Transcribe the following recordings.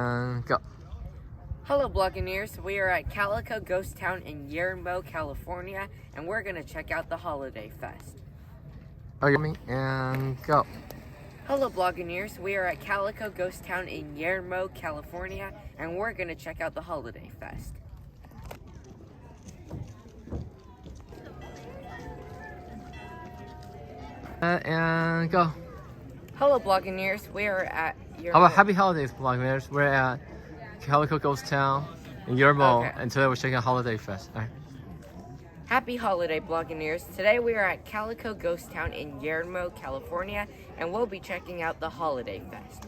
And go. Hello Buccaneers, we are at Calico Ghost Town in Yermo, California, and we're going to check out the Holiday Fest. Okay, and go. Hello Buccaneers, we are at Calico Ghost Town in Yermo, California, and we're going to check out the Holiday Fest. And go. Hello Buccaneers, we are at Yermo. How about happy holidays, Buccaneers? We're at Calico Ghost Town in Yermo, Okay. and today we're checking out Holiday Fest. All right. Happy holiday, Buccaneers. Today we are at Calico Ghost Town in Yermo, California, and we'll be checking out the Holiday Fest.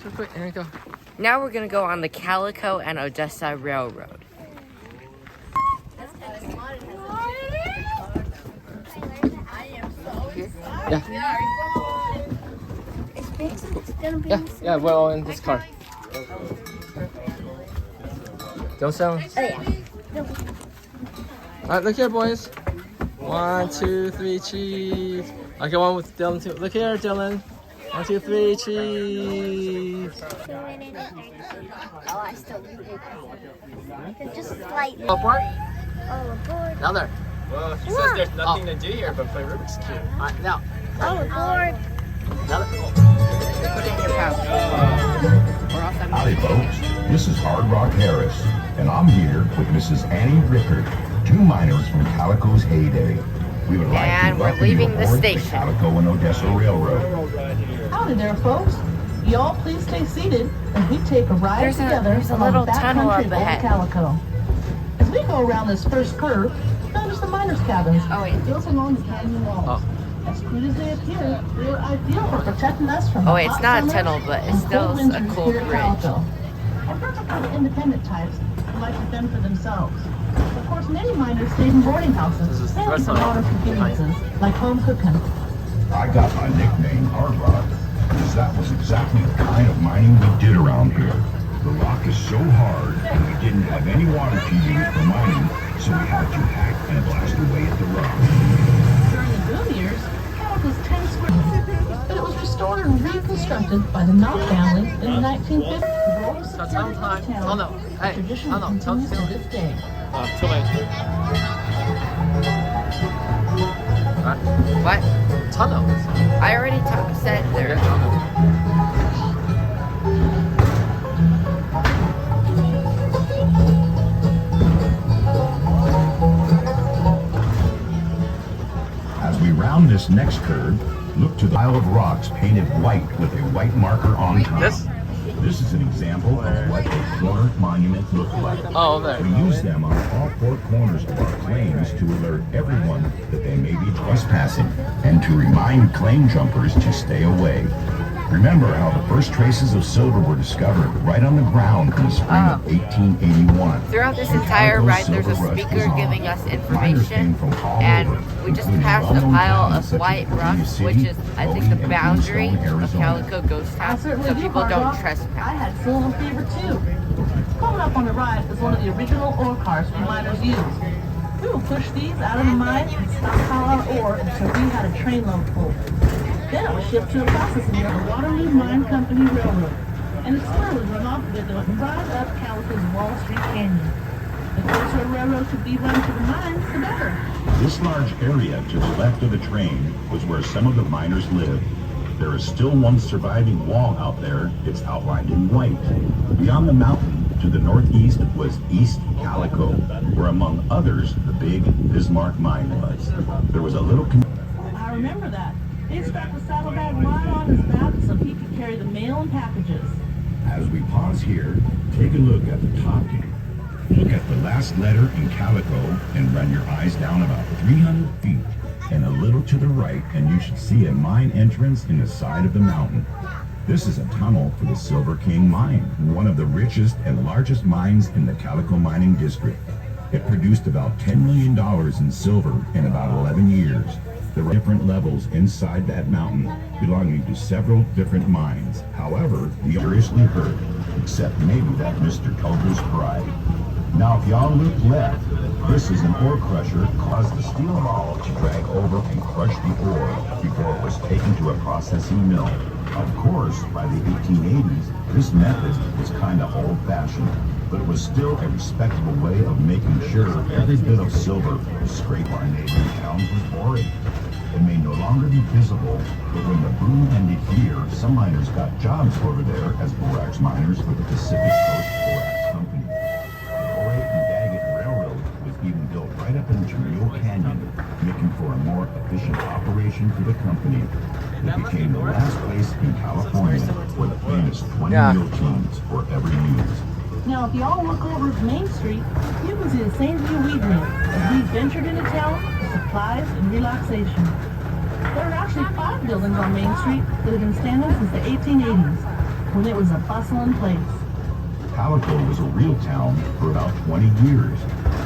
So quick, and go. Now we're going to go on the Calico and Odessa Railroad. Yeah. Yeah, we're all in this car. Don't sound. Oh, yeah. Alright, look here, boys. 1, 2, 3, cheese. Okay, one with Dylan too. Look here, Dylan. 1, 2, 3, cheese. Oh, I still need it. Just slightly. Aboard? Oh, aboard. Another. Well, she says there's nothing to do here but play Rubik's Cube. Alright, now. Oh, aboard. Another. Put it in your pouch. Or else I'm Howdy folks, this is Hard Rock Harris, and I'm here with Mrs. Annie Rickard, 2 miners from Calico's heyday. We would like And to we're welcome leaving you the aboard station. Calico and Odessa Railroad. Howdy there, folks. Y'all please stay seated as we take a ride There's together a along little the back tunnel country up of Old ahead. Calico. As we go around this first curve, notice the miners' cabins Oh, wait. built along the canyon walls. Oh. As crude as they appear, they are ideal for protecting us from Oh, the wait, it's hot not a summers tunnel, but it's and still cold a winters cool here at bridge. Calico. And perfect for the independent types who like to fend for themselves. Of course, many miners stayed in boarding houses, This is the mainly first for one. modern conveniences like home cooking. I got my nickname Hard Rock because that was exactly the kind of mining we did around here. The rock is so hard and we didn't have any water to use for mining, so we had to hack and blast away at the rock. During the boom years, Calico's 10 square but it was restored and reconstructed by the Knott family in the 1950s. The role of So security tell them, town, oh no, hey, tradition oh no, tell continues to them. this day. Too late. Alright. What? Tunnel. I already said there. As we round this next curve, look to the pile of rocks painted white with a white marker on top. This? This is an example of what a floor monument looks like. Oh, there. We use them on all 4 corners of our claims to alert everyone that they may be trespassing and to remind claim jumpers to stay away. Remember how the first traces of silver were discovered right on the ground in the spring of 1881. Throughout this The entire Calico ride, there's a silver rush speaker was on. giving us Miners came information, from all and over, we just including passed a well-known pile towns of such as white Virginia rocks, City, which is, I think, the Bodie, and boundary Tombstone, of Arizona. Calico Ghost I Town, certainly so do, people Hard don't Rock. I trespass. had silver fever too. Coming up on the ride is one of the original ore cars we miners used. We would push these out of the mine and stockpile our ore until we had a train load full. Then it was shipped to a processing yard, the Waterloo Mine Company Railroad, and the slur would run off of it that would rise up Calico's Wall Street Canyon. The closer a railroad could be run to the mines, the better. This large area to the left of the train was where some of the miners lived. There is still one surviving wall out there. It's outlined in white. Beyond the mountain to the northeast was East Calico, where among others the big Bismarck mine was. There was a little I remember that. They strapped a saddlebag right on his back so he could carry the mail and packages. As we pause here, take a look at the top. Look at the last letter in Calico and run your eyes down about 300 feet and a little to the right and you should see a mine entrance in the side of the mountain. This is a tunnel for the Silver King mine, one of the richest and largest mines in the Calico mining district. It produced about $10 million in silver in about 11 years. There were different levels inside that mountain belonging to several different mines. However, we seriously hurt, except maybe that Mr. Culver's pride. Now, if y'all look left, this is an ore crusher caused the steel ball to drag over and crush the ore before it was taken to a processing mill. Of course, by the 1880s, this method was kind of old-fashioned, but it was still a respectable way of making sure every bit of silver scraped our neighboring towns was boring. It may no longer be visible, but when the boom ended here, some miners got jobs over there as borax miners for the Pacific Coast Borax Company. The Ore and Daggett Railroad was even built right up into Mule Canyon, making for a more efficient operation for the company. It became the last place in California where the famous 20 mule teams were ever used. Now, if y'all look over Main Street, you can see the same view we did as we ventured into town for supplies and relaxation. There are actually 5 buildings on Main Street that have been standing since the 1880s, when it was a bustling place. Calico was a real town for about 20 years.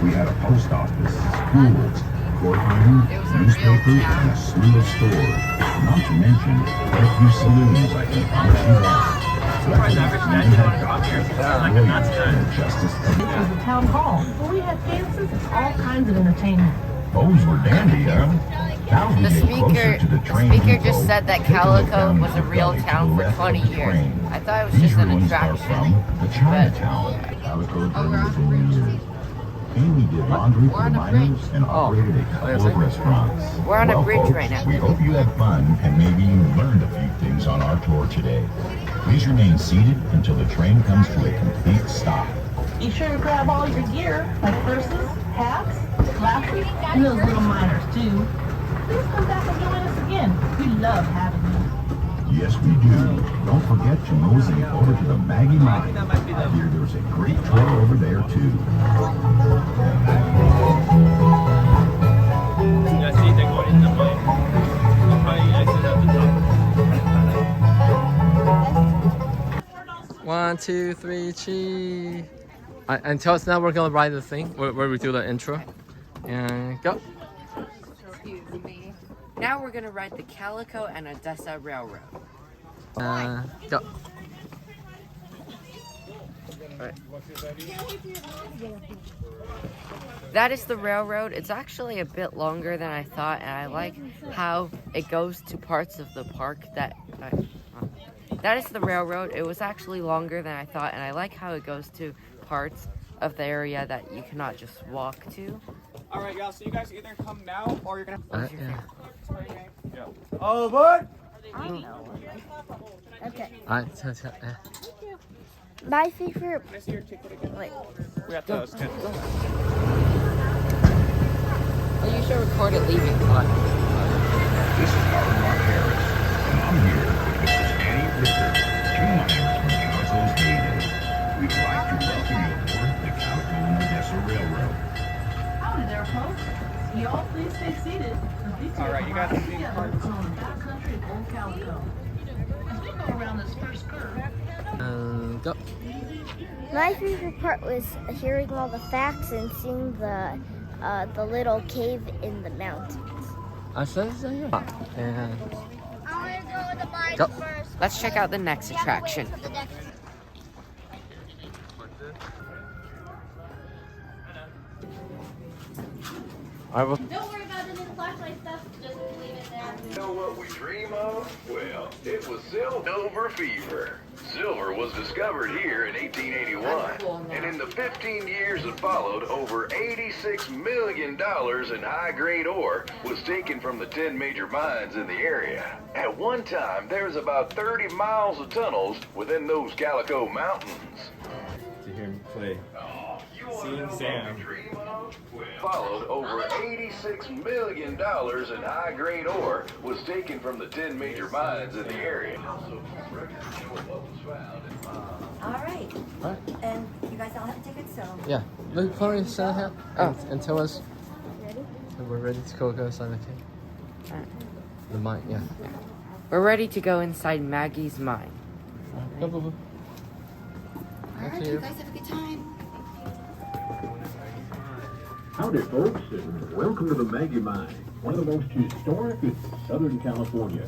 We had a post office, schools, courtroom, newspapers, and a slew of stores. Not to mention quite a few saloons, I can promise you that. Justice. This was a town hall, where we had dances and all kinds of entertainment. Those were dandy, huh? Now we The get closer to the train speaker depot. just said that Take a look Calico down was a the real gully to town the for left 20 of the years. train. I thought it was These just an ruins are attraction. from the Chinatown, Calico during the boom years. Amy did laundry for the miners and operated a couple of restaurants. We're on a Well, bridge folks, right now. we hope you had fun and maybe you learned a few things on our tour today. Please remain seated until the train comes to a complete stop. Be sure to grab all your gear, like purses, hats, glasses, and those little miners, too. Please come back and join us again. We love having you. Yes, we do. Don't forget to mosey over to the Maggie Mine. I hear there's a great tour over there, too. Yeah, see, they go in the mine. The mine exit at the top. 1, 2, 3, cheese. And tell us now we're gonna ride the thing where we do the intro. And go. Excuse me. Now we're gonna ride the Calico and Odessa Railroad. Go. That is the railroad. It's actually a bit longer than I thought, and I like how it goes to parts of the park that... that is the railroad. It was actually longer than I thought, and I like how it goes to parts of the area that you cannot just walk to. Alright, y'all, so you guys either come now or you're gonna... Yeah. Oh, what? I know. Okay. Alright, My favorite. Miss your ticket again. Wait. We have to... Oh, you should record it leaving. This is Howard Mark Harris, and I'm here with Mrs. Annie Ritter, 2 miners from Calico's heyday. We'd like to welcome you aboard the Calico and Odessa Railroad. Howdy there, folks. Y'all please stay seated. All right, you guys are being cards. On the back country of Old Calico. As we go around this first curve, go. My favorite part was hearing all the facts and seeing the little cave in the mountains. I said so, yeah. And I want to go with the bike Go. first. Let's check out the next attraction. I will. Don't worry about any flashlight stuff. Just leave it there. You know what we dream of? Well, it was silver fever. Silver was discovered here in 1881, and in the 15 years that followed, over $86 million in high-grade ore was taken from the 10 major mines in the area. At one time, there was about 30 miles of tunnels within those Calico Mountains. To hear me play. Seeing Sam. Followed, over $86 million in high-grade ore was taken from the 10 major mines in the area. All right. Alright. And you guys all have tickets, so. Yeah. Look for me, stand here. Oh. And tell us Ready? when we're ready to go inside the cave. Alright. The mine, yeah. We're ready to go inside Maggie's mine. Go, boo, boo. All right, you guys have a good time. Howdy, folks, and welcome to the Maggie Mine, one of the most historic in Southern California.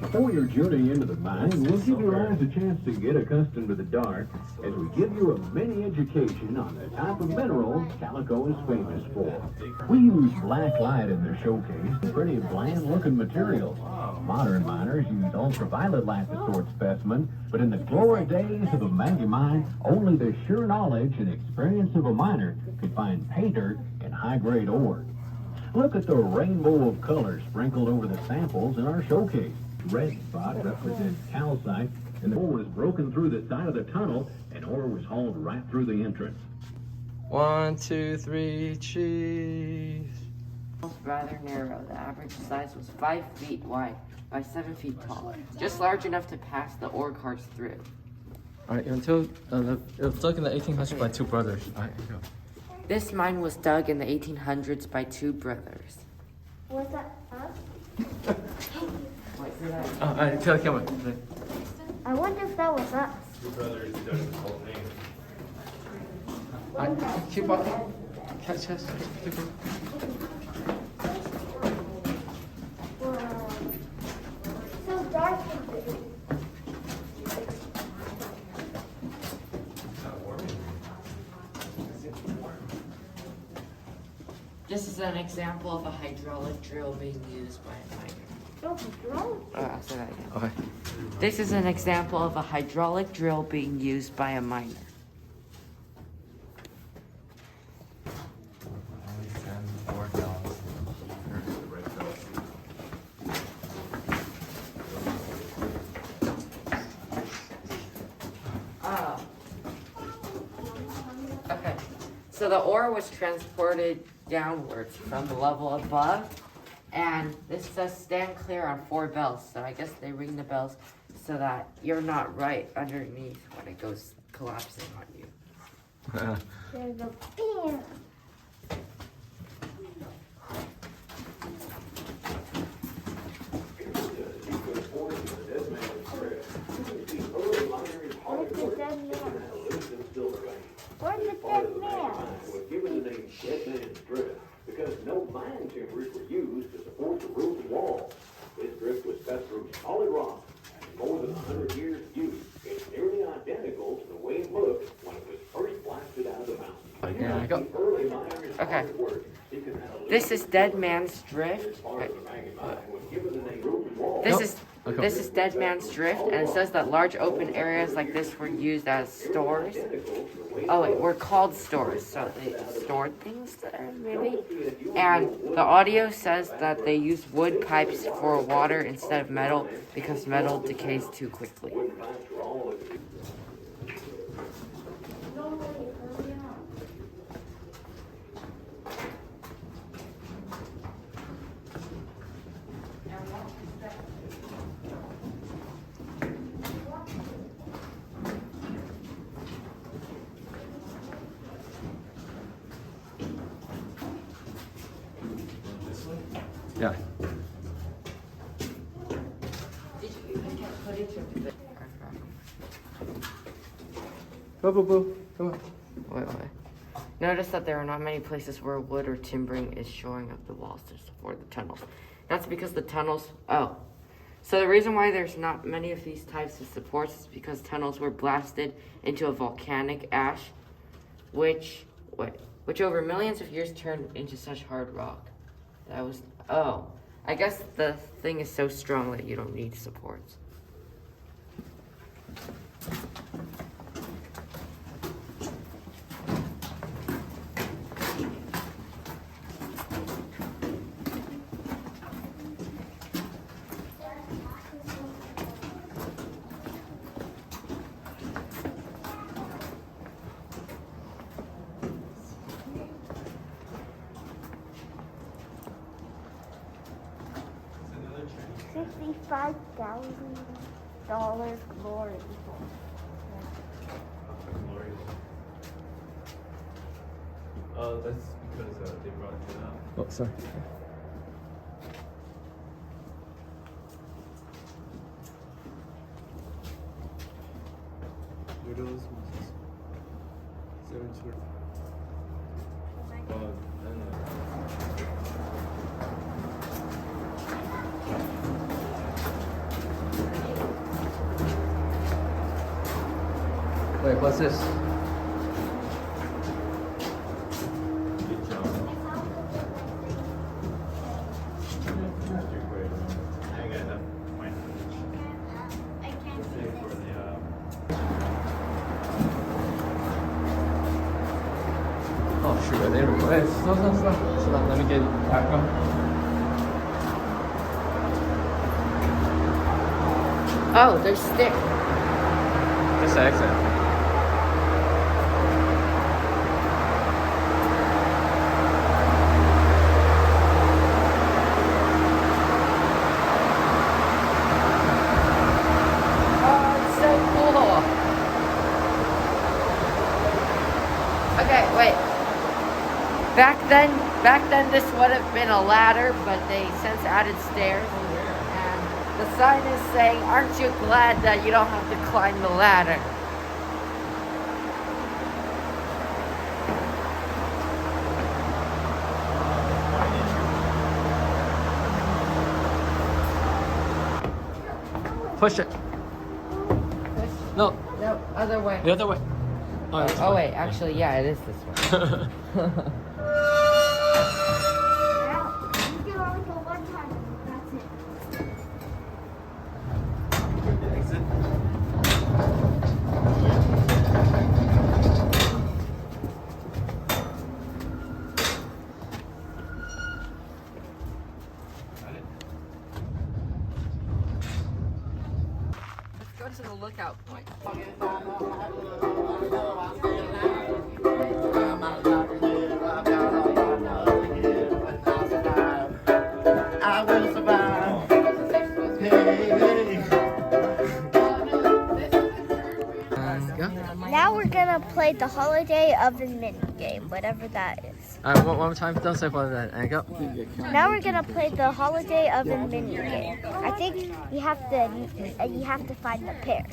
Before your journey into the mine, we'll give your eyes a chance to get accustomed to the dark as we give you a mini education on the type of mineral Calico is famous for. We use black light in the showcase, pretty bland-looking materials. Modern miners use ultraviolet light to sort specimens, but in the glory days of the Maggie Mine, only the sure knowledge and experience of a miner could find pay dirt and high-grade ore. Look at the rainbow of colors sprinkled over the samples in our showcase. Red spot represents calcite, and the ore was broken through the side of the tunnel, and ore was hauled right through the entrance. 1, 2, 3, cheese. It was rather narrow. The average size was 5 feet wide by 7 feet tall, just large enough to pass the ore cars through. All right, until it was dug in the 1800s by two brothers. All right, here you go. This mine was dug in the 1800s by two brothers. Was that us? Oh, all right, tell the camera. I wonder if that was us. Two brothers dug this whole thing. All right, keep walking. Catch us. Wow. So dark and big. This is an example of a hydraulic drill being used by a miner. Oh, drone. I'll say that again. Okay. This is an example of a hydraulic drill being used by a miner. Okay, so the ore was transported downwards from the level above, and this says stand clear on 4 bells, so I guess they ring the bells so that you're not right underneath when it goes collapsing on you. There's a bear. Where's the dead man? Where's the dead man? Was given the name Dead Man's Drift because no mine timbers were used to support the roof and walls. This drift was cut through solid rock, and more than 100 years of use. It's nearly identical to the way it looked when it was first blasted out of the mountain. Yeah, I got. Early miners Okay. hard work, seeking out a This is Dead Man's Drift. part of the Maggie Mine was given the name roof and walls. This is Dead Man's Drift, and it says that large open areas like this were used as stores. Oh wait, were called stores, so they stored things there, maybe? And the audio says that they use wood pipes for water instead of metal because metal decays too quickly. Yeah. Boo, boo, boo. Come on. Wait. Notice that there are not many places where wood or timbering is shoring up the walls to support the tunnels. That's because the tunnels... Oh. So the reason why there's not many of these types of supports is because tunnels were blasted into a volcanic ash, which over millions of years turned into such hard rock. That was... Oh. I guess the thing is so strong that you don't need supports. $65,000 glory. That's because they brought it up. Oh, sorry. Noodles, 7 I don't know. quick. What's this? Oh shoot, they were quick. Stop. Let me get back up. Oh, there's stairs. Just exit. Oh, it's so cool. Okay, wait. Back then this would have been a ladder, but they since added stairs. And the sign is saying, "Aren't you glad that you don't have to climb the ladder?" Push it. No, No, other way. the other way. Oh, that's Oh fine. wait, actually, yeah, it is this way. You can only go one time. That's it. Let's go to the lookout point. Now we're gonna play the holiday oven mini game, whatever that is. Alright, one more time. Don't say for that. And go. Now we're gonna play the holiday oven mini game. I think you have to find the pairs.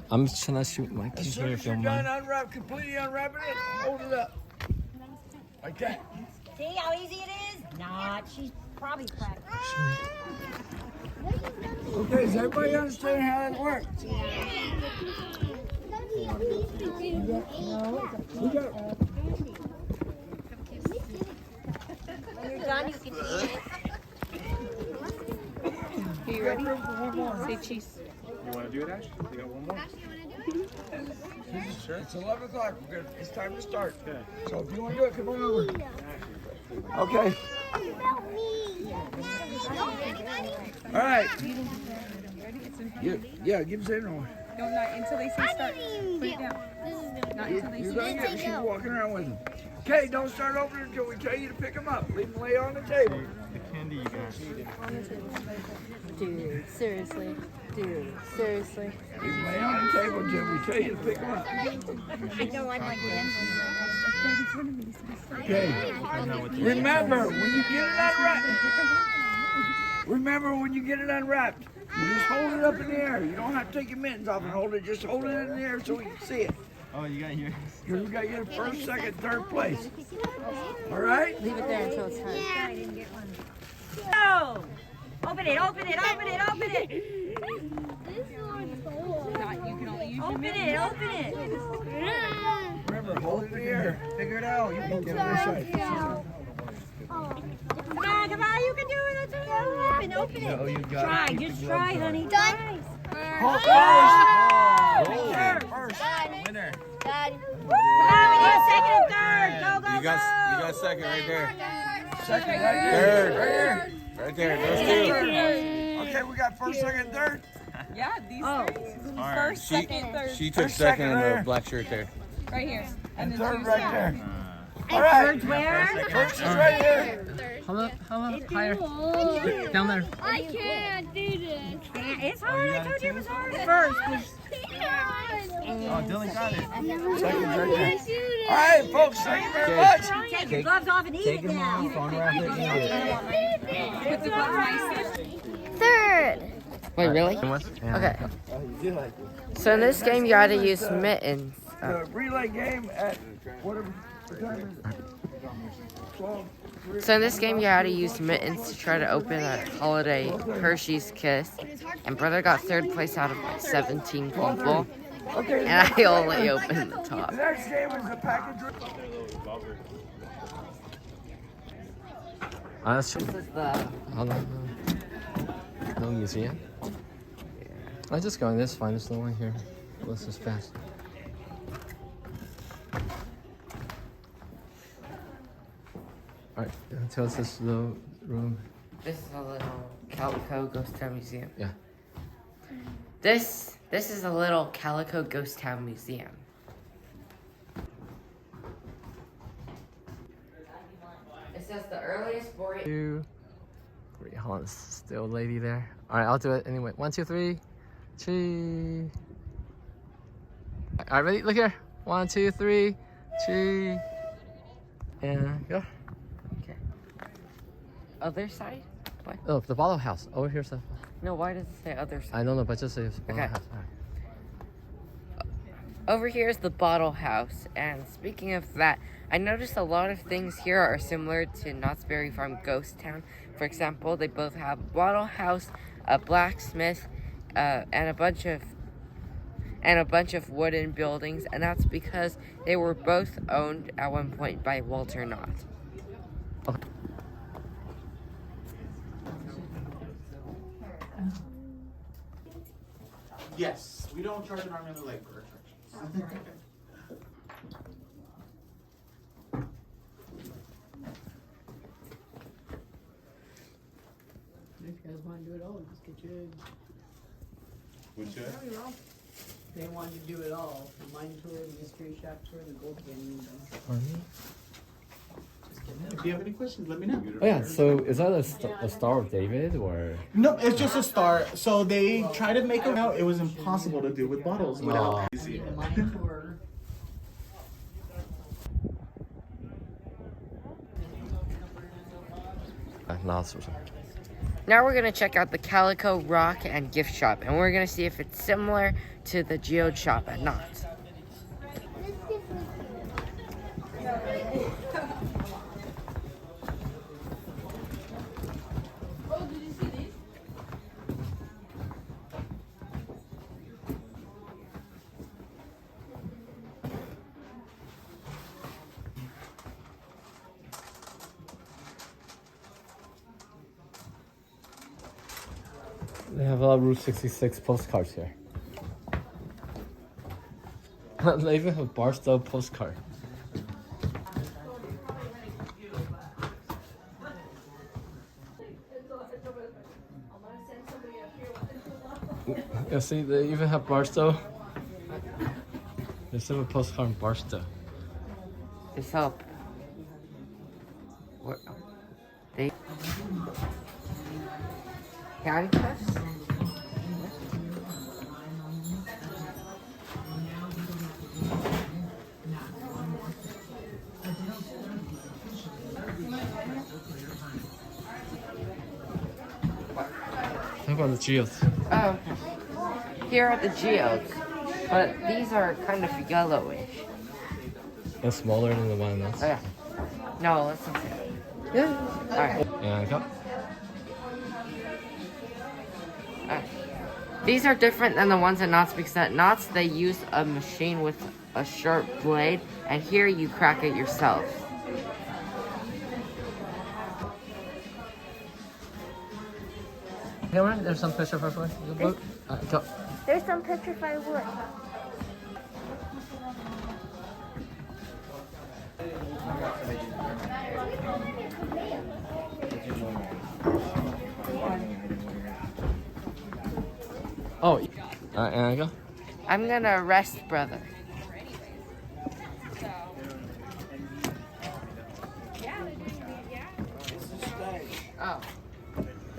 I'm just trying to shoot my As soon as you're done completely unwrapping it, hold it up. Like that. See how easy it is? Not. She's probably practicing. Okay, does everybody understand how that works? When you're done, you can eat it. Are you ready? Say cheese. You want to do it, Ash? You got one more? Sure. It's 11 o'clock. It's time to start. Okay. So if you want to do it, come on over. Okay. All right. Yeah, give us in one. No, not until they say start. Put it down. Not until they You're say going to get she's walking around with them. Okay, don't start opening until we tell you to pick them up. Leave them lay on the table. The candy you got. Dude, seriously. Dude, seriously. Leave them lay on the table until we tell you to pick them up. I know I'm like this. Okay. Remember, when you get it unwrapped, you just hold it up in the air. You don't have to take your mittens off and hold it. Just hold it in the air so we can see it. Oh, you got here. Because we got to get first, second, third place. All right? Leave it there until it's time. I didn't get one. No! Open it, open it, open it, open it! You can only use your Open it, open it! Remember, hold it in the air. Figure it out. You can get it this side. Come on, you can do it! Open it! Try, just try, honey. Try. Hold first. Winner. Come on, we need second and third! Go, go, You got second right there. Second right there. Third. Right here. Right there. Those two. Okay, we got first, second, third. Yeah, these three. All right. First, second, third. She took First, second in second the there. black shirt there. Right here. And then third two right second. there. All right. Where? First is right here. Hold up, higher. Down there. I can't do this. It's hard, I told you it was hard. First. Oh, Dylan got it. Second's right there. All right, folks, thank you very much. Take your gloves off and eat it now. Unwrap it and eat it. Put the gloves nice. Third. Wait, really? Okay. So in this game, you gotta use mittens. The relay game at whatever time is it? 12. So in this game, you had to use mittens to try to open a holiday Hershey's Kiss. And brother got third place out of like 17 people. Okay. And I only opened the top. The next game is the package. That's This is the... no museum. I'm just going this fine. There's no one here. This is fast. Alright, tell us this little room. This is a little Calico Ghost Town Museum. Yeah. This is a little Calico Ghost Town Museum. It says the earliest board. Wait, hold on, there's still a lady there. Alright, I'll do it anyway. 1, 2, 3. Cheese. Alright, ready? Look here. 1, 2, 3. Cheese. And go. Okay. Other side? What? Oh, the bottle house. Over here, stuff. No, why does it say other side? I don't know, but just say it's bottle Okay. house. All right. Over here is the bottle house, and speaking of that, I noticed a lot of things here are similar to Knott's Berry Farm Ghost Town. For example, they both have a bottle house, a blacksmith, and a bunch of wooden buildings, and that's because they were both owned at one point by Walter Knott. Okay. Yes, we don't charge an arm and a leg for attractions. If you guys want to do it all, just get your. Would you? They wanted to do it all. The mine tour, the mystery shack tour, the gold canyon. If you have any questions, let me know. Oh yeah, so is that a Star of David or? No, it's just a star. So they tried to make it out. It was impossible to do with bottles without. The mine tour. Now we're gonna check out the Calico Rock and Gift Shop, and we're gonna see if it's similar to the Geode Shop at Knott's. They have a lot of Route 66 postcards here. They even have a Barstow postcard. Yeah, see, they even have Barstow. They still have a postcard in Barstow. This help. What? They. Handcuffs? How about the geodes? Oh, okay. Here are the geodes, but these are kind of yellowish. They're smaller than the one else. Oh, yeah. No, let's not say that. Yeah. Alright. And go. These are different than the ones at Knott's because at Knott's they use a machine with a sharp blade, and here you crack it yourself. Cameron, there's some picture for us. Go. There's some petrified wood. Oh, and go. I'm gonna rest, brother. Oh.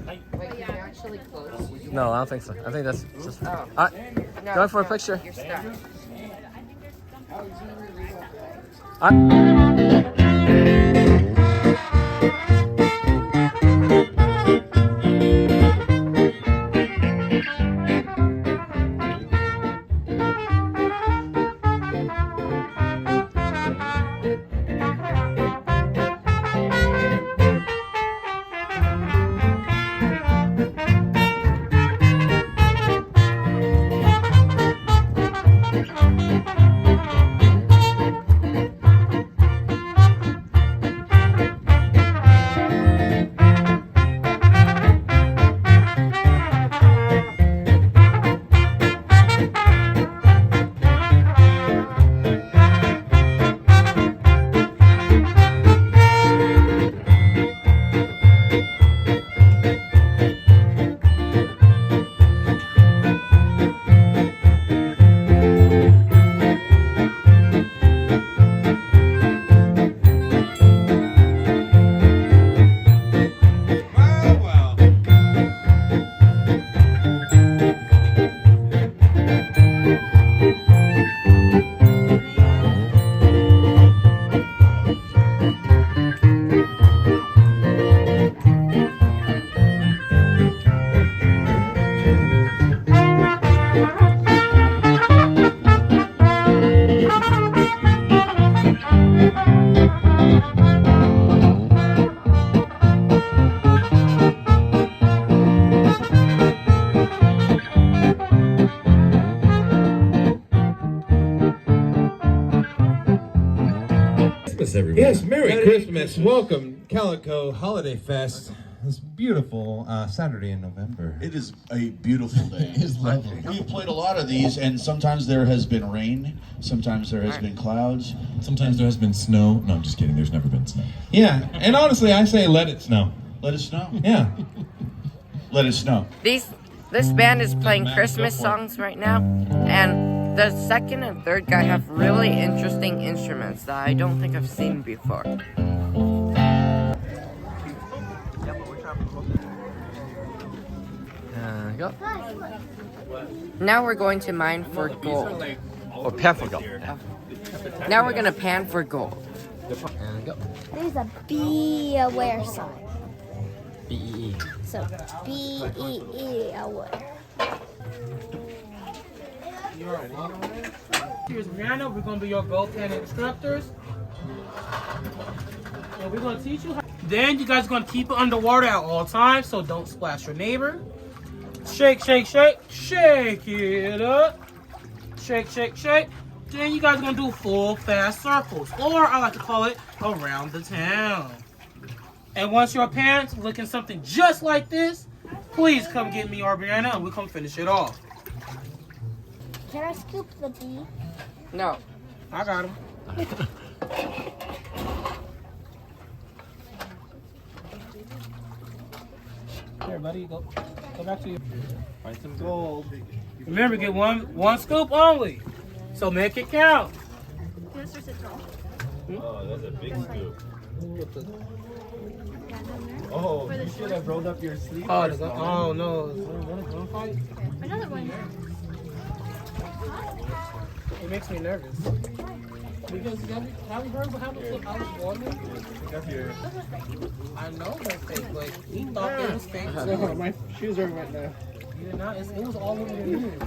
Wait, can you actually close? No, I don't think so. I think that's just. Oh. No, going for a picture. You're stuck. Yes, Merry Christmas. Welcome, Calico Holiday Fest. This beautiful Saturday in November. It is a beautiful day. It is lovely. We've played a lot of these, and sometimes there has been rain, sometimes there has been clouds. Sometimes there has been snow. No, I'm just kidding. There's never been snow. Yeah, and honestly, I say let it snow. Let it snow? Yeah. Let it snow. This band is playing Christmas songs right now, and the second and third guy have really interesting instruments that I don't think I've seen before. Go. Now we're going to mine for gold. Or pan for gold. Now we're gonna pan for gold. And go. There's a be aware sign. B-E-E. So B-E-E aware. Here's Rihanna. We're gonna be your gold pan instructors. And we're gonna teach you how. Then you guys are gonna keep it underwater at all times, so don't splash your neighbor. Shake, shake, shake, shake it up. Shake, shake, shake. Then you guys are gonna do full fast circles, or I like to call it around the town. And once your pants looking something just like this, please come get me or Brianna, and we'll come finish it off. Can I scoop the bee? No. I got him. Here, buddy, go back to you. Find some gold. Remember, get one scoop only. So make it count. Oh, that's a big scoop. Oh, you should have rolled up your sleeve. Oh no. Another one. It makes me nervous. Because have you heard what happened to Alice Warner? I know they're fake, but he thought they was fake. So my shoes are wet now. You're not, it was all over the news.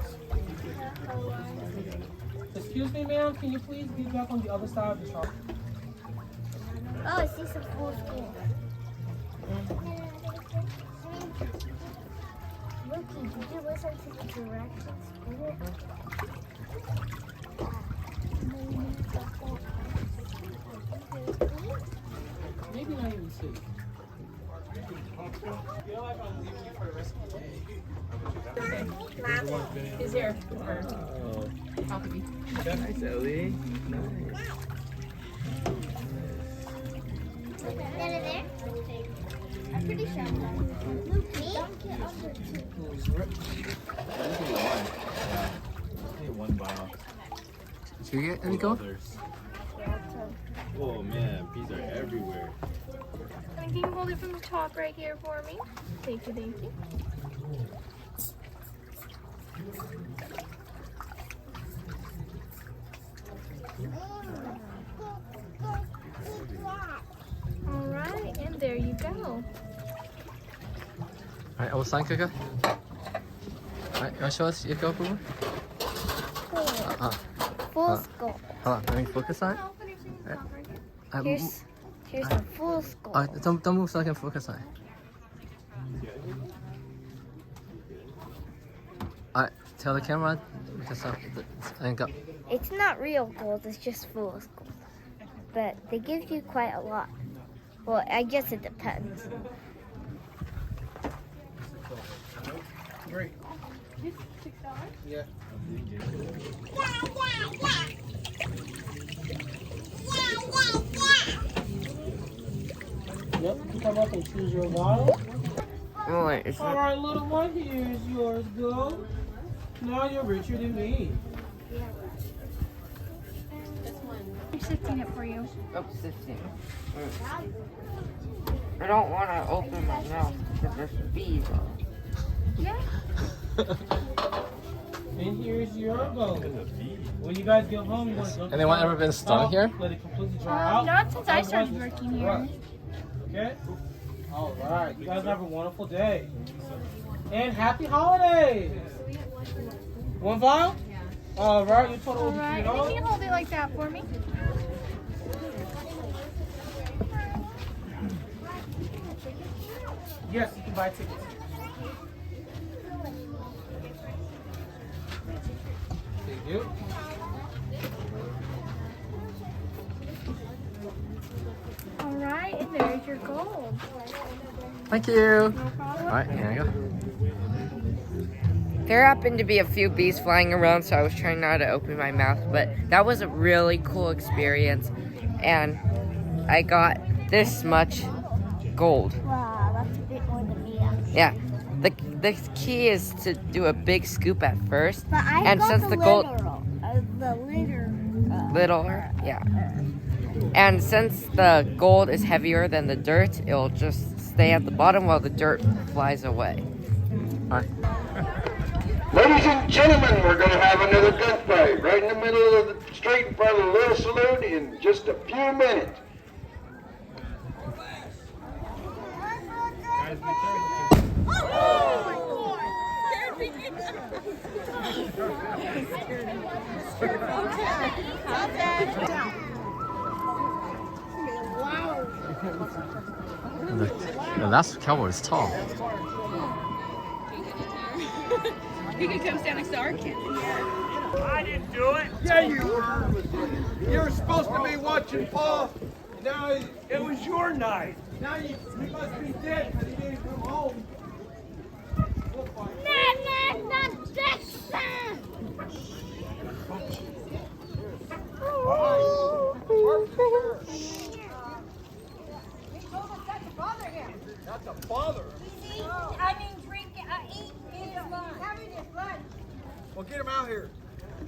Excuse me, ma'am, can you please be back on the other side of the shop? Oh, I see some cool school. Loki, did you listen to the directions? Maybe not even see. You know, like I'm leaving you for the rest of the day. He's here. Talk to me. Nice, Ellie. Nice. I'm pretty sure. One vial. Did you get any gold? Oh man, bees are everywhere. Can you hold it from the top right here for me? Thank you, thank you. All right, and there you go. Alright, I will sign, Kaka. Alright, you want to show us your gold, Boo? Full scope. Hold on, let me focus on it. Here's the full scope. Don't move so I can focus on it. Alright, tell the camera and go. It's not real gold, it's just full of gold. But they give you quite a lot. Well, I guess it depends. Great. $6? Yeah. Yep, you come up and choose your vial. Oh, wait, it's All right, little one, here's yours, go. Now you're richer than me. I'm sifting it for you. Oh, 16. I don't want to open my mouth because there's bees on it. Yeah. And here's your gold. When you guys get home, you want to go. Anyone ever been stung here? Let it completely dry out. Not since I started working here. Okay? All right. You guys have a wonderful day. And happy holidays. One vial? All right. Your total will be Alright, and can you hold it like that for me? Yes, you can buy tickets. Thank you. And there's your gold. Thank you. All right, here you go. There happened to be a few bees flying around, so I was trying not to open my mouth, but that was a really cool experience, and I got this much gold. Wow, that's a bit more than me. Yeah, the key is to do a big scoop at first, But I and got since the gold littler, yeah, and since the gold is heavier than the dirt, it'll just stay at the bottom while the dirt flies away. All right. Ladies and gentlemen, we're going to have another gunfight right in the middle of the street in front of the little saloon in just a few minutes. The last cowboy is tall. He can come stand next to our kid. I didn't do it. Yeah, you were. You were supposed to be watching Paul. Now it was your night. Now he must be dead because he didn't come home. Not to bother him. I mean, drink, eat his lunch. Having his lunch. Well, get him out here.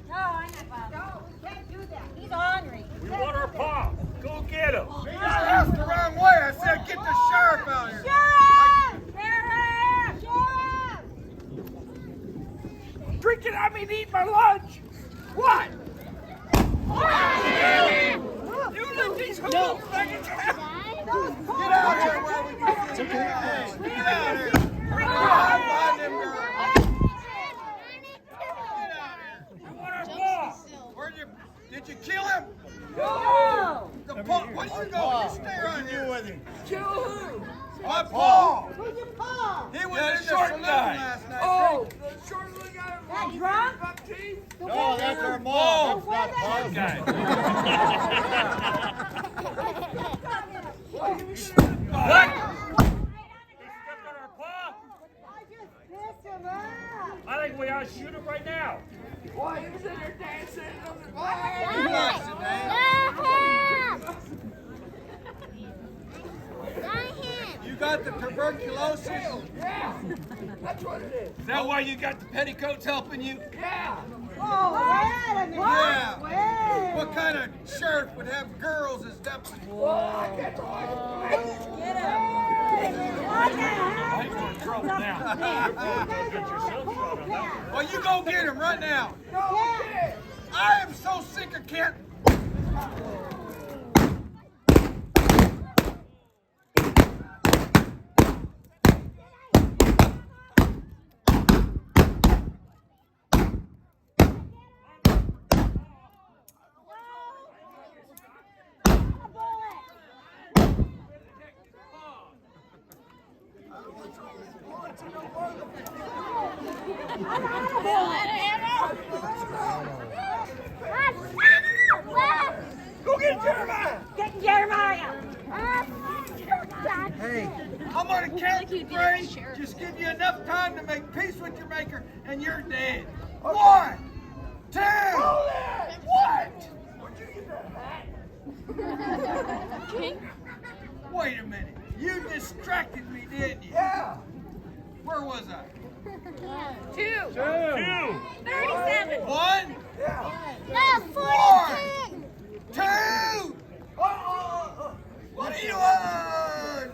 No, I'm not bothered. No, we can't do that. He's ornery. We want our paw. Go get him. You just asked the wrong way. I said get the sheriff out here. Sheriff! Sheriff! Sheriff! Drinking, I mean eat my lunch. What? You let these hoodlums back in town. Get out here where we can see you. Get out here. Find them girls. We want our paw. Did you kill him? No. The paw. What are you going? You stay right here with him. Kill who? My paw. Who's your paw? He was in the saloon last night. Oh. The short little guy. That drunk? No, that's our mom. It's not the short guy. What? He stepped on our paw? I just pissed him off. I think we ought to shoot him right now. Why? He was in there dancing on the bar. You got the tuberculosis? Yeah. That's what it is. Is that why you got the petticoats helping you? Yeah. Oh, wait a minute. Yeah. Wait. What kind of sheriff would have girls as deputies? Get him. What the hell? I'm in trouble now. Well, you go get him right now. Yeah. I am so sick of Kent. Go get Jeremiah! Get Jeremiah! Hey, I'm on a count to three. Just give you enough time to make peace with your maker, and you're dead. 1, 2. What? Where'd you get that hat? Wait a minute. You distracted me, didn't you? Yeah. Where was I? 2. 37. 1. Yeah. No, 4. 2. What do you want?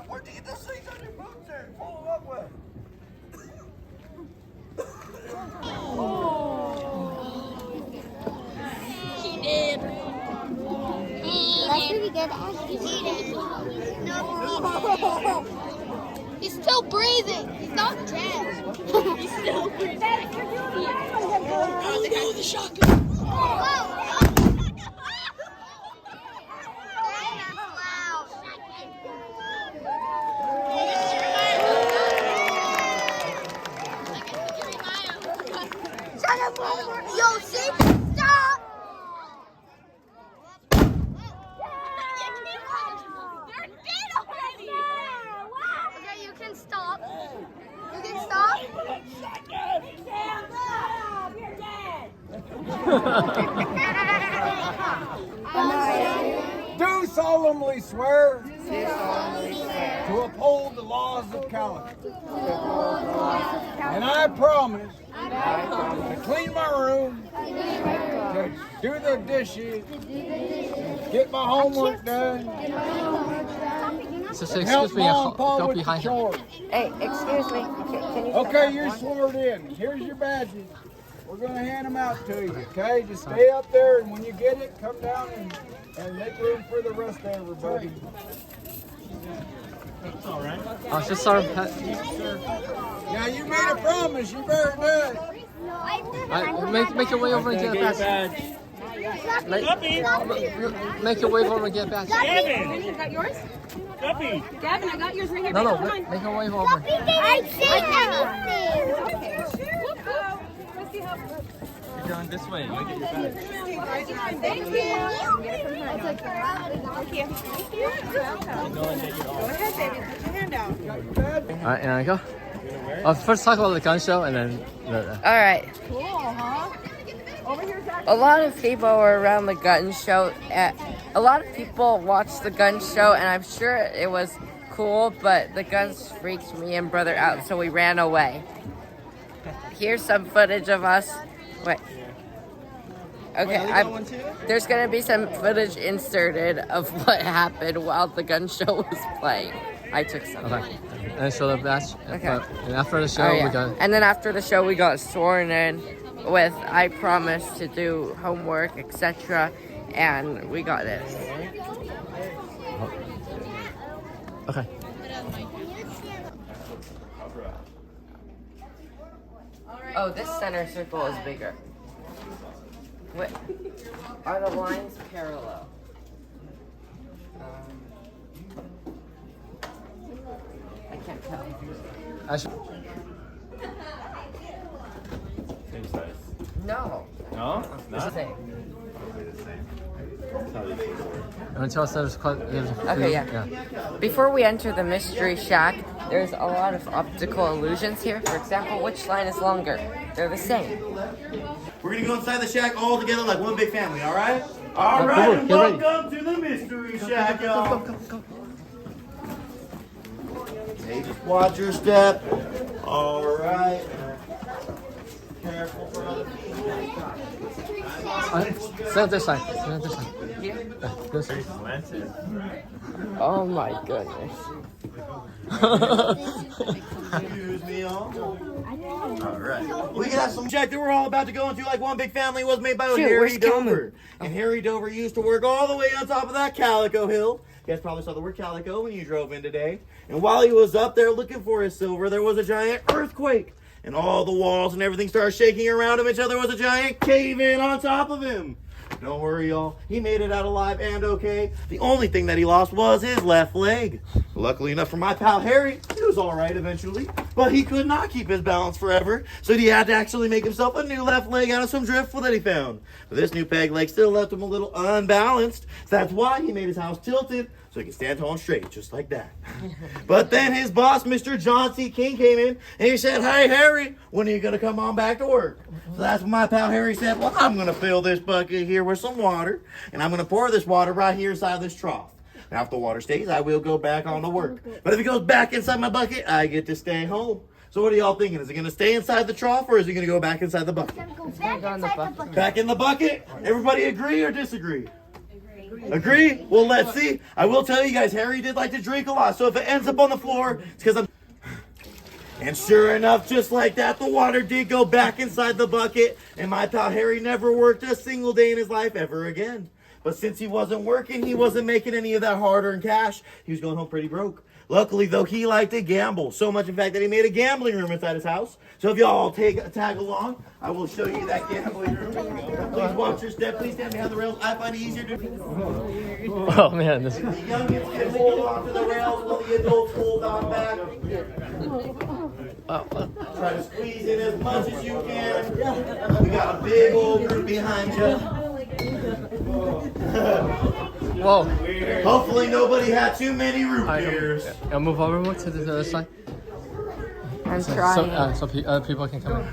Where'd you get those things on your boots there? Pull them up with. He did. That's pretty good. He's still breathing. He's not dead. He's still breathing. Go the shotgun. Yo, see? Stop! Do solemnly swear to uphold the laws of Calico. And I promise to clean my room, to do the dishes, get my homework done. So and excuse help me, Mom and Pa go with the behind him. chores. Hey, excuse me. Can you Okay, you're sworn in. Here's your badges. We're going to hand them out to you, okay? Just stay up there, and when you get it, come down and make room for the rest of everybody. It's all right. Oh, just sort of pet. Now, you made a promise. You better do it. Make your way over and get a badge. Make your way over and get a badge. Gavin, is that yours? Guppy. Gavin, I got yours right here. No, Come on. make your way over. I say anything. Okay, sure. Let's see how. You're going this way. Make it your badge. Thank you. Thank you. Go ahead, baby. Put your hand out. All right, and I go. First talk about the gun show, and then. All right. Cool, huh? Over here, Zach. A lot of people were around the gun show. A lot of people watched the gun show, and I'm sure it was cool, but the guns freaked me and brother out, so we ran away. Here's some footage of us. Wait. Okay, there's going to be some footage inserted of what happened while the gun show was playing. I took some. Okay. And show the badge. Okay. And after the show, we got. And then after the show, we got sworn in with I promised to do homework, etc. And we got this. Okay. Oh, this center circle is bigger. Wait, are the lines parallel? I can't tell. Same size. No. No? It's the same. And tell us there's Okay, yeah. Before we enter the mystery shack, there's a lot of optical illusions here. For example, which line is longer? They're the same. We're gonna go inside the shack all together like one big family, all right? All right, and welcome to the mystery shack, y'all. Hey, just watch your step. All right. Careful, brother. Stand this side. Stand this side. This side. Oh my goodness. Excuse me, all right. We can have some shack that we're all about to go into like one big family was made by Harry Dover. And Harry Dover used to work all the way on top of that Calico Hill. You guys probably saw the word Calico when you drove in today. And while he was up there looking for his silver, there was a giant earthquake. And all the walls and everything started shaking around him until there was a giant cave-in on top of him. Don't worry, y'all. He made it out alive and okay. The only thing that he lost was his left leg. Luckily enough for my pal Harry, he was all right eventually. But he could not keep his balance forever, so he had to actually make himself a new left leg out of some driftwood that he found. But this new peg leg still left him a little unbalanced. So that's why he made his house tilted, so he can stand tall and straight, just like that. But then his boss, Mr. John C. King, came in, and he said, "Hey, Harry, when are you going to come on back to work?" So that's when my pal Harry said, "Well, I'm going to fill this bucket here with some water, and I'm going to pour this water right here inside this trough. Now, if the water stays, I will go back on to work. But if it goes back inside my bucket, I get to stay home." So what are y'all thinking? Is it going to stay inside the trough, or is it going to go back inside the bucket? Back in the bucket? Everybody agree or disagree? Agree? Well, let's see. I will tell you guys, Harry did like to drink a lot, so if it ends up on the floor, it's because I'm... And sure enough, just like that, the water did go back inside the bucket, and my pal Harry never worked a single day in his life ever again. But since he wasn't working, he wasn't making any of that hard-earned cash. He was going home pretty broke. Luckily, though, he liked to gamble. So much, in fact, that he made a gambling room inside his house. So if y'all tag along, I will show you that gambling room. Please watch your step. Please stand behind the rails. I find it easier to... Oh, man. This... The youngins can hold on to the rails while the adults hold on back. Try to squeeze in as much as you can. We got a big old group behind you. Whoa. Hopefully nobody had too many root beers. I'll move over more to the other side. I'm trying. So other people can come in.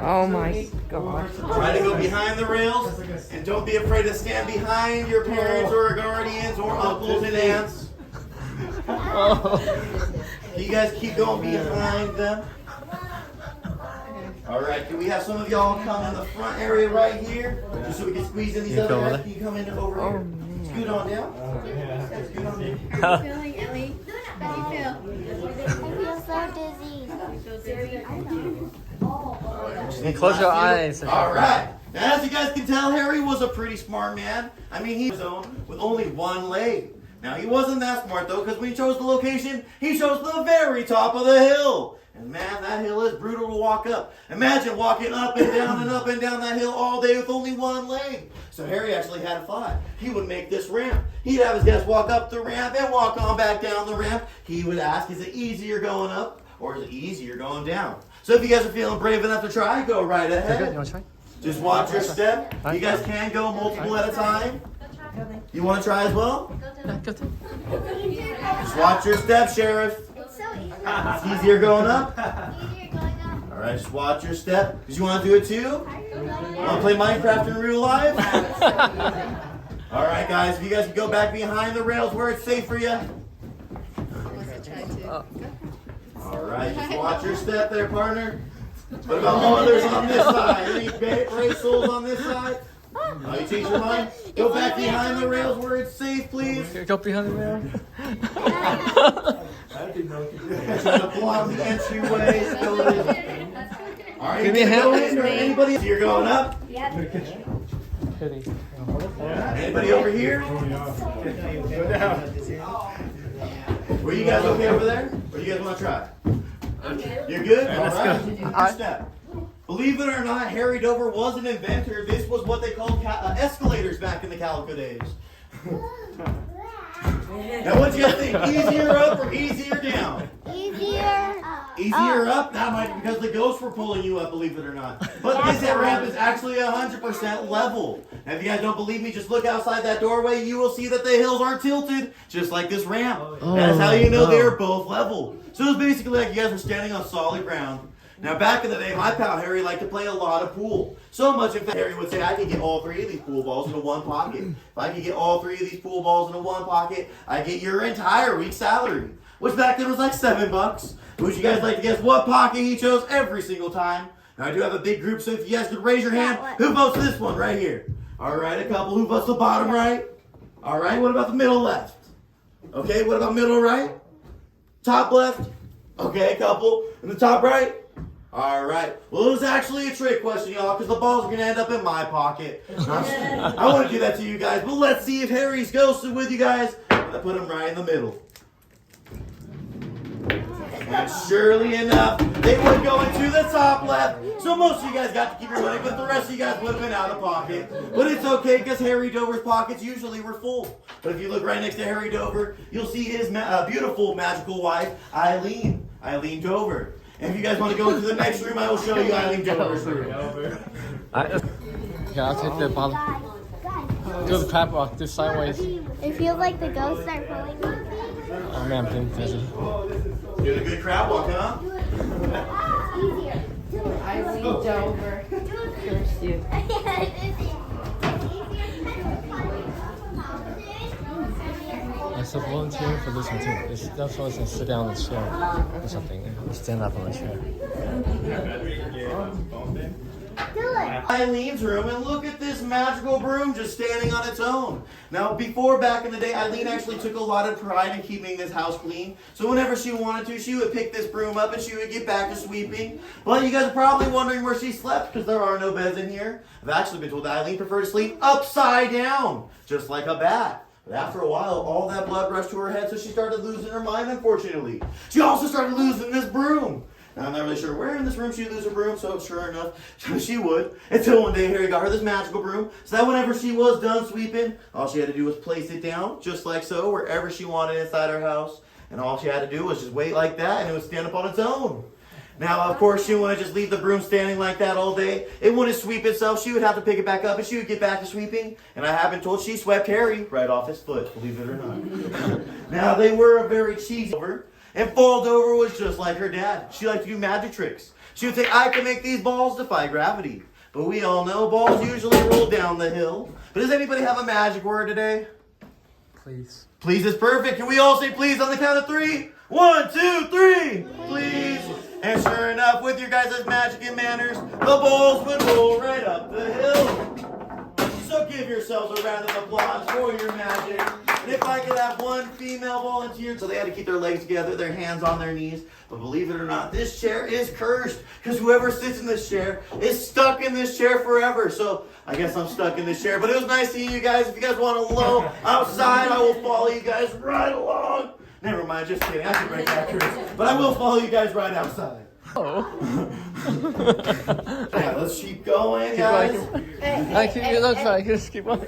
Oh my god. Try to go behind the rails, and don't be afraid to stand behind your parents or guardians or uncles and aunts. You guys keep going behind them. All right, can we have some of y'all come in the front area right here, just so we can squeeze in these other guys? Can you come in over here? Scoot on down. Scoot on down. How are you feeling, Ellie? How do you feel? I feel so dizzy. Close your eyes. All right. Now, as you guys can tell, Harry was a pretty smart man. I mean, he was with only one leg. Now, he wasn't that smart, though, because when he chose the location, he chose the very top of the hill. And man, that hill is brutal to walk up. Imagine walking up and down that hill all day with only one leg. So Harry actually had a thought. He would make this ramp. He'd have his guests walk up the ramp and walk on back down the ramp. He would ask, is it easier going up or is it easier going down? So if you guys are feeling brave enough to try, go right ahead. You want to try? Just watch your step. You guys can go multiple at a time. You want to try as well? Just watch your step, Sheriff. It's easier going up? All right, just watch your step. Did you want to do it too? Want to play Minecraft in real life? All right, guys, if you guys can go back behind the rails where it's safe for you. All right, just watch your step there, partner. What about mothers on this side? Any race souls on this side? Oh, you change your mind? Go back behind the rails where it's safe, please. Go behind the rail. Try to block the entryway. All right, give me a hand. Anybody? You're going up? Anybody over here? Go down. Were you guys okay over there? Or do you guys want to try? You're good? All right. First step. Believe it or not, Harry Dover was an inventor. This was what they called escalators back in the Calico days. Now, what do you guys think? Easier up or easier down? Easier up? That might be because the ghosts were pulling you up, believe it or not. But this ramp is actually 100% level. Now, if you guys don't believe me, just look outside that doorway. You will see that the hills are tilted, just like this ramp. That's how you know they are both level. So it's basically like you guys were standing on solid ground. Now, back in the day, my pal Harry liked to play a lot of pool. So much, in fact, Harry would say, I could get all three of these pool balls into one pocket. If I could get all three of these pool balls into one pocket, I'd get your entire week's salary. Which back then was like $7. Would you guys like to guess what pocket he chose every single time? Now, I do have a big group, so if you guys could raise your hand, who votes this one right here? All right, a couple. Who votes the bottom right? All right, what about the middle left? Okay, what about middle right? Top left? Okay, a couple. And the top right? All right. Well, it was actually a trick question, y'all, because the balls are going to end up in my pocket. I want to do that to you guys, but let's see if Harry's ghost is with you guys. I'm going to put him right in the middle. And surely enough, they would go into the top left. So most of you guys got to keep your money, but the rest of you guys would have been out of pocket. But it's okay, because Harry Dover's pockets usually were full. But if you look right next to Harry Dover, you'll see his beautiful magical wife, Eileen Dover. And if you guys want to go into the next room, I will show you Eileen Dover's room. Yeah, I'll take the bottom. Do the crab walk, do sideways. It feels like the ghosts are pulling me. Oh man, I'm getting dizzy. Doing a good crab walk, huh? Eileen Dover. Curse you. I said volunteer for this one too. That's why I said sit down in the chair or something. Or stand up on the chair. Eileen's room, and look at this magical broom just standing on its own. Now, before back in the day, Eileen actually took a lot of pride in keeping this house clean. So whenever she wanted to, she would pick this broom up and she would get back to sweeping. But you guys are probably wondering where she slept because there are no beds in here. I've actually been told that Eileen preferred to sleep upside down, just like a bat. But after a while, all that blood rushed to her head, so she started losing her mind, unfortunately. She also started losing this broom. Now, I'm not really sure where in this room she'd lose her broom, so sure enough, she would. Until one day, Harry got her this magical broom, so that whenever she was done sweeping, all she had to do was place it down, just like so, wherever she wanted inside her house. And all she had to do was just wait like that, and it would stand up on its own. Now, of course, she wouldn't want to just leave the broom standing like that all day. It wouldn't sweep itself. She would have to pick it back up, and she would get back to sweeping. And I have been told she swept Harry right off his foot, believe it or not. Now, they were a very cheesy over. And Fall Dover was just like her dad. She liked to do magic tricks. She would say, I can make these balls defy gravity. But we all know balls usually roll down the hill. But does anybody have a magic word today? Please. Please is perfect. Can we all say please on the count of 3? 1, 2, 3. Please. And sure enough, with your guys' magic and manners, the balls would roll right up the hill. So give yourselves a round of applause for your magic. And if I could have one female volunteer, so they had to keep their legs together, their hands on their knees. But believe it or not, this chair is cursed. Because whoever sits in this chair is stuck in this chair forever. So I guess I'm stuck in this chair. But it was nice seeing you guys. If you guys want to low outside, I will follow you guys right along. Never mind, just kidding. I can break that curse. But I will follow you guys right outside. Oh. Yeah, let's keep going, guys. You look like just keep on.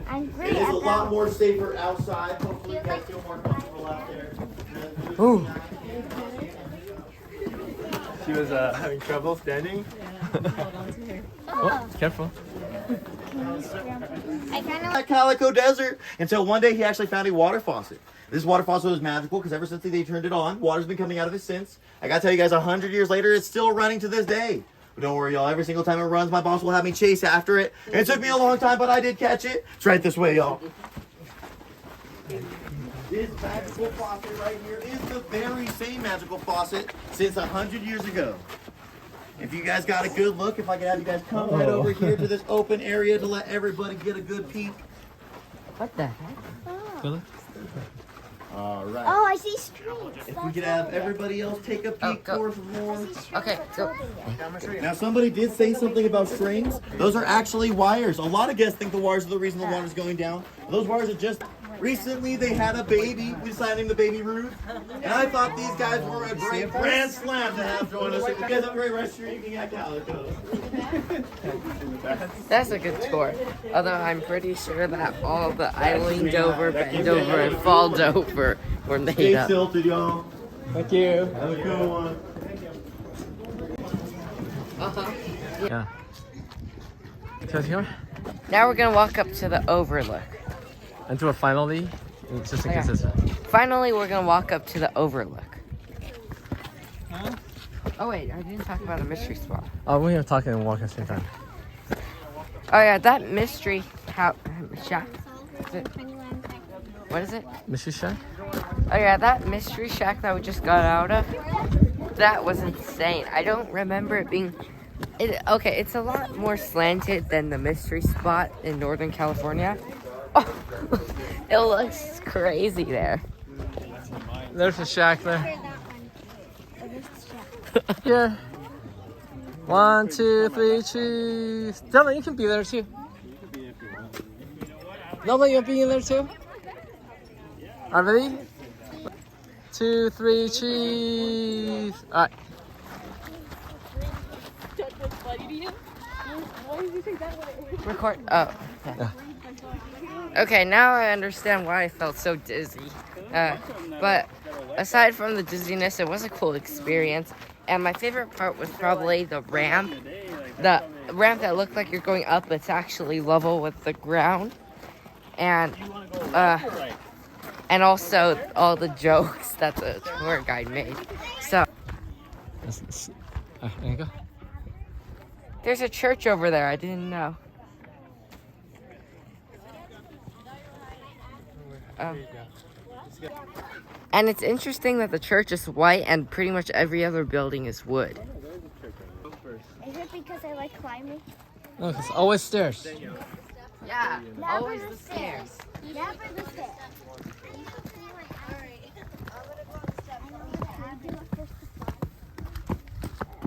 I'm great. It is a lot more safer outside. Hopefully you guys feel more comfortable out there. Ooh. She was having trouble standing. Oh, careful. I kind of That Calico Desert until one day he actually found a water faucet. This water faucet was magical because ever since they turned it on, water's been coming out of it since. I gotta tell you guys, 100 years later, it's still running to this day. But don't worry, y'all. Every single time it runs, my boss will have me chase after it. And it took me a long time, but I did catch it. It's right this way, y'all. This magical faucet right here is the very same magical faucet since 100 years ago. If you guys got a good look, if I could have you guys come right over here to this open area to let everybody get a good peek. What the heck? Really? All right. Oh, I see strings. If we could have everybody else take a peek for some more. Okay, go. Now, somebody did say something about strings. Those are actually wires. A lot of guests think the wires are the reason the water's going down. Those wires are just... Recently, they had a baby. We decided to name the baby Ruth. And I thought these guys were a great grand slam to have join us. You guys have a great rest of your evening at Calico. That's a good tour. Although I'm pretty sure that all the I leaned over, bend over, and falled over were made Stay up. tilted, y'all. Thank you. Have a good one. Yeah. So here? Now we're gonna walk up to the overlook. And do it finally, just in case it's... Finally, we're gonna walk up to the overlook. Oh wait, I didn't talk about a mystery spot. Oh, we're here talking and walking at the same time. Oh yeah, that mystery shack. Is it? What is it? Mystery shack? Oh yeah, that mystery shack that we just got out of. That was insane. I don't remember it being... Okay, it's a lot more slanted than the mystery spot in Northern California. Oh, it looks crazy there. There's a shack there. Here. 1, 2, 3, cheese. Dylan, you can be there too. Dylan, you'll be in there too. Alright, ready? 2, 3, cheese. Alright. Record. Oh. Okay. Yeah. Okay, now I understand why I felt so dizzy. But aside from the dizziness, it was a cool experience. And my favorite part was probably the ramp. The ramp that looked like you're going up, it's actually level with the ground. And also all the jokes that the tour guide made. So there you go. There's a church over there, I didn't know. And it's interesting that the church is white and pretty much every other building is wood. Is it because I like climbing? Look, it's always stairs. Yeah, always the stairs. Never the stairs.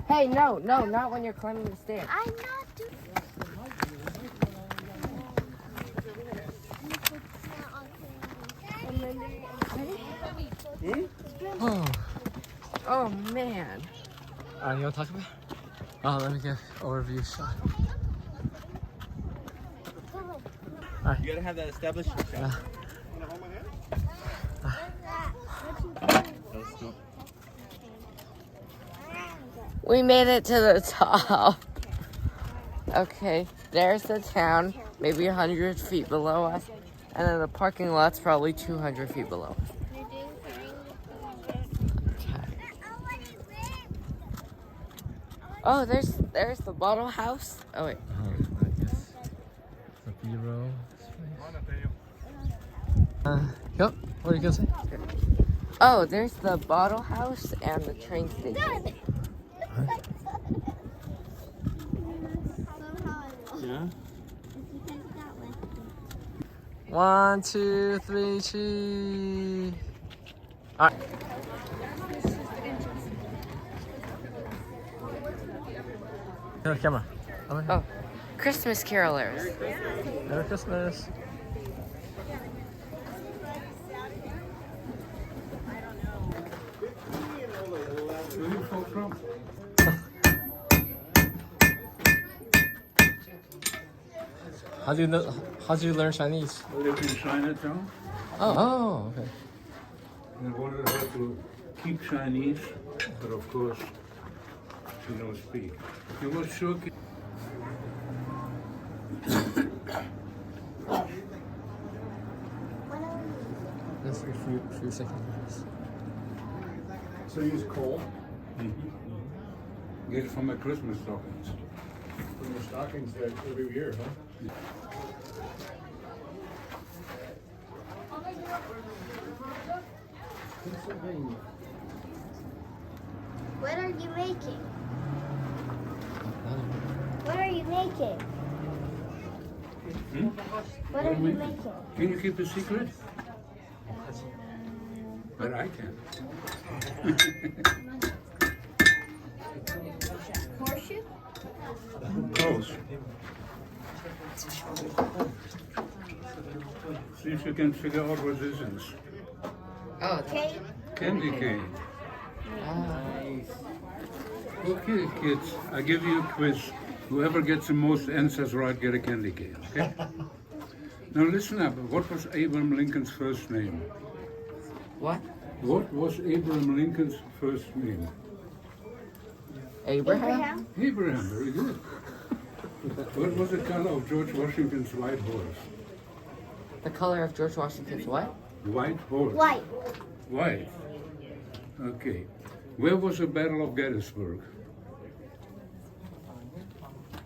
Hey, no, not when you're climbing the stairs. I'm not doing Oh man. Alright, you want to talk about it? Oh, let me get an overview shot. Alright. You gotta have that established shot. Yeah. We made it to the top. Okay, there's the town, maybe 100 feet below us. And then the parking lot's probably 200 feet below us. Oh, there's the bottle house. Oh wait. I guess the B-roll. Yep. What are you gonna say? Oh, there's the bottle house and the train station. Yeah. 1, 2, 3, cheese. All right. Here, camera. Oh, Christmas carolers. Merry Christmas. Where are you folks from? How do you learn Chinese? I live in Chinatown. Oh, okay. And I wanted her to keep Chinese, but of course, she don't speak. She was shook. Just a few seconds. So you use coal? Mm-hmm. Get it from my Christmas stockings. From your stockings every year, huh? What are you making? What are you making? Hmm? What are you making? Can you keep a secret? But I can. Horseshoe? Close. See if you can figure out what this is. Oh, cake. Candy cane. Nice. Okay, kids, I give you a quiz. Whoever gets the most answers right get a candy cane, okay? Now listen up. What was Abraham Lincoln's first name? What? What was Abraham Lincoln's first name? Abraham? Abraham, very good. What was the color of George Washington's white horse? The color of George Washington's what? White horse. White. White. Okay. Where was the Battle of Gettysburg?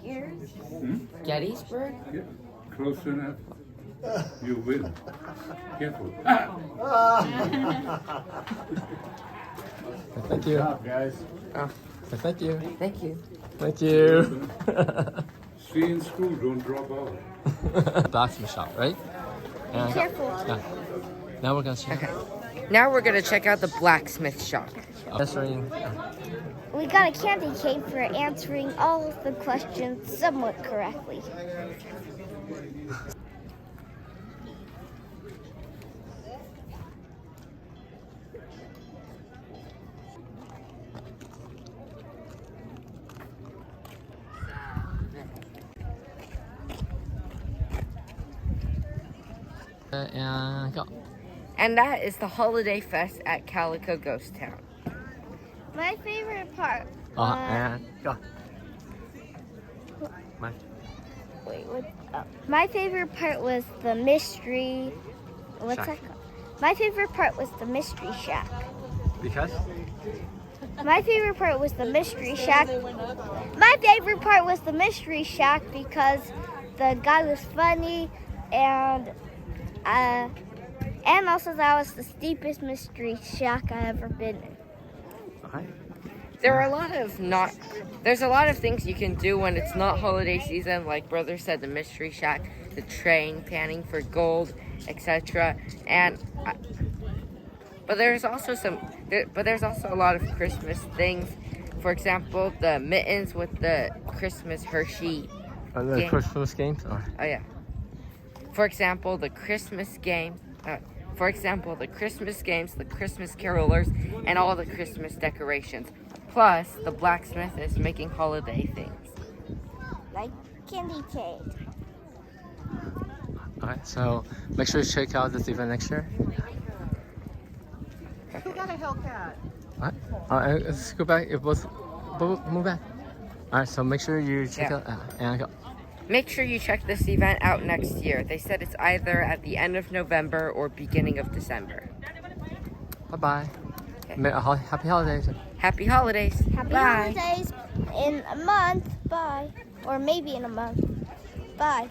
Yours? Hmm? Gettysburg? Yeah. Close enough. You win. Careful. Thank you. Good job, guys. Oh, thank you. thank you. Thank you. See you in school, don't drop out. Blacksmith shop, right? And Careful. yeah. Now we're gonna check. Okay. Now we're gonna check out the blacksmith shop. Answering. We got a candy cane for answering all of the questions somewhat correctly. And go. And that is the Holiday Fest at Calico Ghost Town. My favorite part. And go. My favorite part was the mystery. What's Shack. that called? My favorite part was the mystery shack. Because? My favorite part was the mystery shack. My favorite part was the mystery shack because the guy was funny and also that was the steepest mystery shack I ever been in. Okay. There's a lot of things you can do when it's not holiday season, like Brother said, the mystery shack, the train, panning for gold, etc. But there's also a lot of Christmas things. For example, the mittens with the Christmas Hershey. The game. Christmas games? Or? Oh yeah. For example, the Christmas game. For example, the Christmas games, the Christmas carolers, and all the Christmas decorations. Plus, the blacksmith is making holiday things. Like candy cane. Alright, so make sure you check out this event next year. Who got a Hellcat? Alright, let's go back. Both move back. Alright, so make sure you check out and go. Make sure you check this event out next year. They said it's either at the end of November or beginning of December. Bye-bye. Happy holidays. Happy holidays. Happy Bye. holidays in a month. Bye. Or maybe in a month. Bye.